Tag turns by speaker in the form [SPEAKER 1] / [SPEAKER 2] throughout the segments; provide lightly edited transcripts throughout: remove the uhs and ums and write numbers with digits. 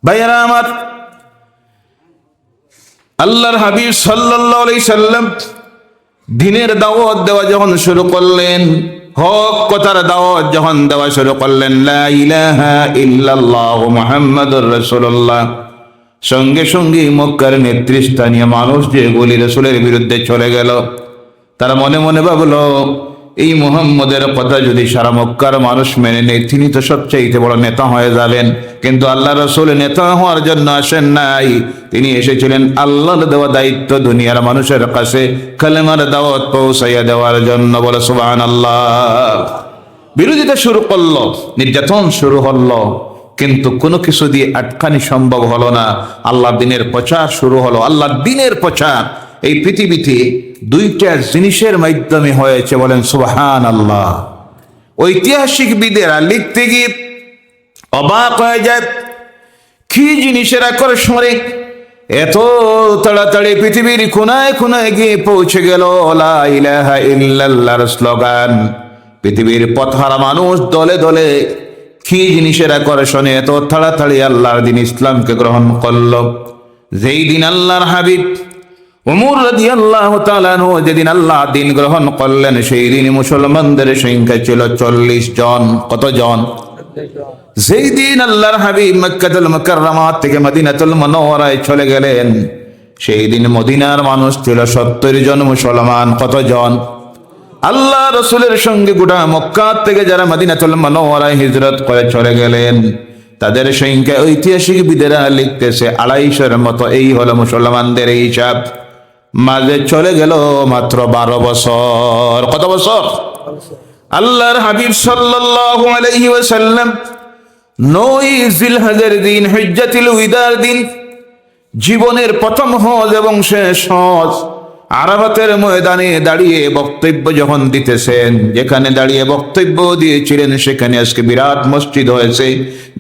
[SPEAKER 1] ভাইয়েরা আমার, আল্লাহর হাবিব সাল্লাল্লাহু আলাইহি সাল্লাম দ্বীনের দাওয়াত দেওয়া যখন শুরু করলেন, হক কথার দাওয়াত যখন দেওয়া শুরু করলেন, লা ইলাহা ইল্লাল্লাহ মুহাম্মাদুর রাসূলুল্লাহ, সঙ্গে সঙ্গে মক্কার নেতৃস্থানীয় মানুষ যেগুলি রাসূলের বিরুদ্ধে চলে গেল, তারা মনে মনে ভাবলো, এই মুহাম্মদের কথা যদি সারা মক্কার মানুষ মেনে নেয়, তিনি তো সবচেয়ে বড় নেতা হয়ে যাবেন। কিন্তু আল্লাহ রাসূল নেতা হওয়ার জন্য আসেন নাই, তিনি এসেছিলেন আল্লাহর দেওয়া দায়িত্ব দুনিয়ার মানুষের কাছে কালেমার দাওয়াত পৌঁছাইয়া দেওয়ার জন্য। বলে সুবহানাল্লাহ। বিরোধিতা শুরু করলো, নির্যাতন শুরু হলো, কিন্তু কোনো কিছু দিয়ে আটকানি সম্ভব হলো না। আল্লাহর দ্বীনের প্রচার শুরু হলো। আল্লাহর দ্বীনের প্রচার এই পৃথিবীতে দুইটা জিনিসের মাধ্যমে হয়েছে। বলেন সুবহানাল্লাহ। ঐতিহাসিকবিদেরা লিখতে গিয়ে অবাক হয়ে যায়, কি জিনিসের আকর্ষণে এত তাড়াতাড়ি পৃথিবীর কোনায় কোনায় গিয়ে পৌঁছে গেল লা ইলাহা ইল্লাল্লাহর স্লোগান। পৃথিবীর পথহারা মানুষ দলে দলে কি জিনিসের আকর্ষণে এত তাড়াতাড়ি আল্লাহর দ্বীন ইসলামকে গ্রহণ করলো। যেই দিন আল্লাহর হাবিব ওমর রাদিয়াল্লাহু তাআলা আনহু যেদিন আল্লাহ দ্বীন গ্রহণ করলেন, সেই দিন মুসলমানদের সংখ্যা ছিল 40 জন। কত জন? যেই দিন আল্লাহর হাবিব মক্কাতুল মুকাররমা থেকে মদিনাতুল মুনাওয়ারায় চলে গেলেন, সেই দিন মদিনার মানুষ ছিল 70 জন মুসলমান। কত জন? আল্লাহ রাসূলের সঙ্গে গোটা মক্কা থেকে যারা মদিনাতুল মুনাওয়ারায় হিজরত করে চলে গেলেন, তাদের সংখ্যা ঐতিহাসিকবিদেরা লিখতেছে 250-এর মতো। এই হলো মুসলমানদের হিসাব। মাঝে চলে গেল মাত্র 12 বছর। কত বছর? আল্লাহর হাবিব সাল্লাল্লাহু আলাইহি ওয়াসাল্লাম 9 জিলহজের দিন, হিজ্জাতুল উইদার দিন, জীবনের প্রথম হজ এবং শেষ হজ, আরাফাতের ময়দানে দাঁড়িয়ে বক্তব্য যখন দিতেছেন, যেখানে দাঁড়িয়ে বক্তব্য দিয়েছিলেন সেখানে আজকে বিরাট মসজিদ হয়েছে,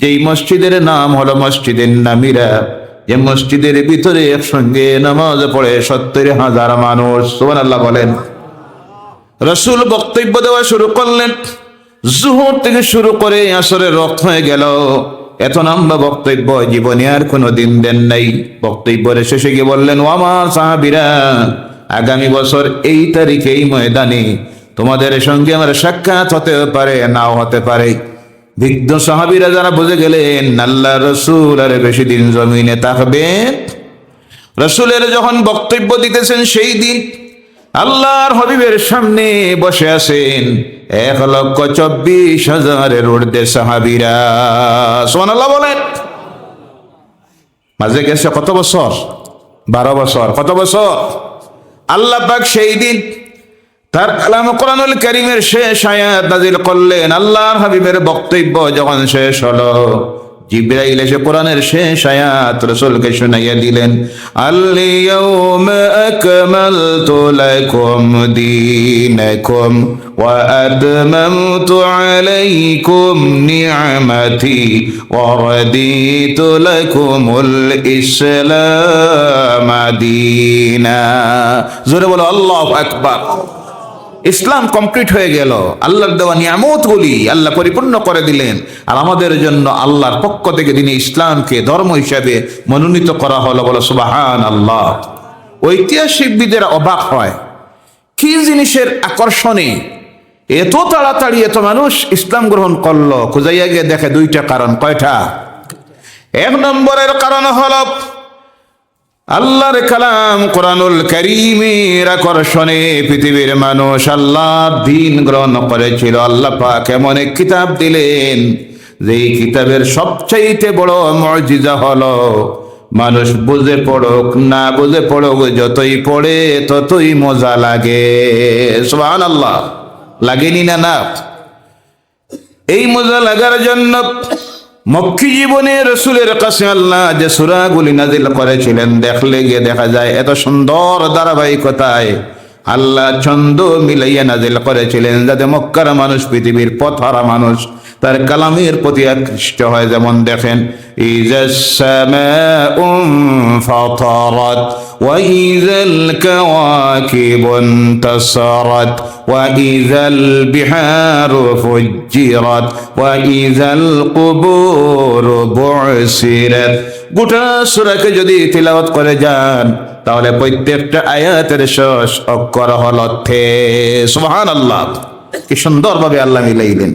[SPEAKER 1] যেই মসজিদের নাম হলো মসজিদে নামিরা, যে মসজিদের ভিতরে একসঙ্গে নামাজ পড়ে 70,000 মানুষ। সুবহানাল্লাহ বলেন। রাসূল বক্তব্য দেওয়া শুরু করলেন, জোহর থেকে শুরু করে আসরের রক্ত হয়ে গেল। এত লম্বা বক্তব্য জীবনে আর কোনো দিন দেন নাই। বক্তব্যের শেষে গিয়ে বললেন, ও আমার সাহাবীরা, আগামী বছর এই তারিখে এই ময়দানে তোমাদের সঙ্গে আমার সাক্ষাৎ হতে পারে, নাও হতে পারে। বিদ্ধ সাহাবীরা যারা বুঝে গেলেন আল্লাহ রাসূল আর বেশি দিন জমিনে থাকবেন, রাসূলের যখন বক্তব্য দিতেছেন সেই দিন আল্লাহর হাবিবের সামনে বসে আছেন 1,24,000-এর ঊর্ধ্বে সাহাবীরা। সুবহানাল্লাহ বলেন। মাঝে গেছে কত বছর? 12 বছর। কত বছর? আল্লাহ পাক সেই দিন তার কালাম কোরআনুল কারীমের শেষ আয়াত নাযিল করলেন। আল্লাহর হাবিবের বক্তব্য যখন শেষ হলো, জিবরাইল এসে কোরআনের শেষ আয়াত রাসূলকে শুনাইয়া দিলেন, আল ইয়াউমা আকমালতু লাকুম দীনাকুম ওয়া আতমামতু আলাইকুম নি'মাতি ওয়া রাদিতু লাকুমুল ইসলাম দীনা। জোরে বলো আল্লাহু আকবার। ইসলাম কমপ্লিট হয়ে গেল। আল্লাহর দেওয়া নিয়ামতগুলি আল্লাহ পরিপূর্ণ করে দিলেন, আর আমাদের জন্য আল্লাহর পক্ষ থেকে দিনে ইসলামকে ধর্ম হিসাবে মনোনীত করা হলো। বলো সুবহানাল্লাহ। ঐতিহাসিকবিদেরা অবাক হয়, কি জিনিসের আকর্ষণে এত তাড়াতাড়ি এত মানুষ ইসলাম গ্রহণ করলো। খুঁজাইয়া গিয়ে দেখে 2টা কারণ। কয়টা? 1 নম্বরের কারণ হলো আল্লাহর কালাম কোরআনুল কারীমের আকর্ষণে পৃথিবীর মানুষ আল্লাহর দ্বীন গ্রহণ করেছিল। আল্লাহ পাক এমন এক কিতাব দিলেন, যেই কিতাবের সবচাইতে বড় মুজিজা হলো মানুষ বুঝে পড়ুক না বুঝে পড়ুক, যতই পড়ে ততই মজা লাগে। সুবহানাল্লাহ। লাগেনি না? না। এই মজা লাগার জন্য মক্কি জীবনে রাসূলের কাছে আল্লাহ যে সূরাগুলি নাযিল করেছিলেন, দেখলে গিয়ে দেখা যায় এত সুন্দর ধারাবাহিকতায় আল্লাহ ছন্দ মিলাইয়া নাযিল করেছিলেন, যাতে মক্কার মানুষ, পৃথিবীর পথহারা মানুষ তার কালামের প্রতি আকৃষ্ট হয়। যেমন দেখেন, ইজাস সামাউ ফাতারাত ওয়া ইজাল কাওয়াকিবু ইনতাসারাত ওয়া ইজাল বিহারু ফুজ্জিরাত ওয়া ইজাল কুবুরু বু'সিরাত গোটা সূরাকে যদি তিলাওয়াত করে যান তাহলে প্রত্যেকটা আয়াতের শেষ অক্ষর হল থে। সুবহানাল্লাহ, কি সুন্দরভাবে আল্লাহ মিলাইলেন।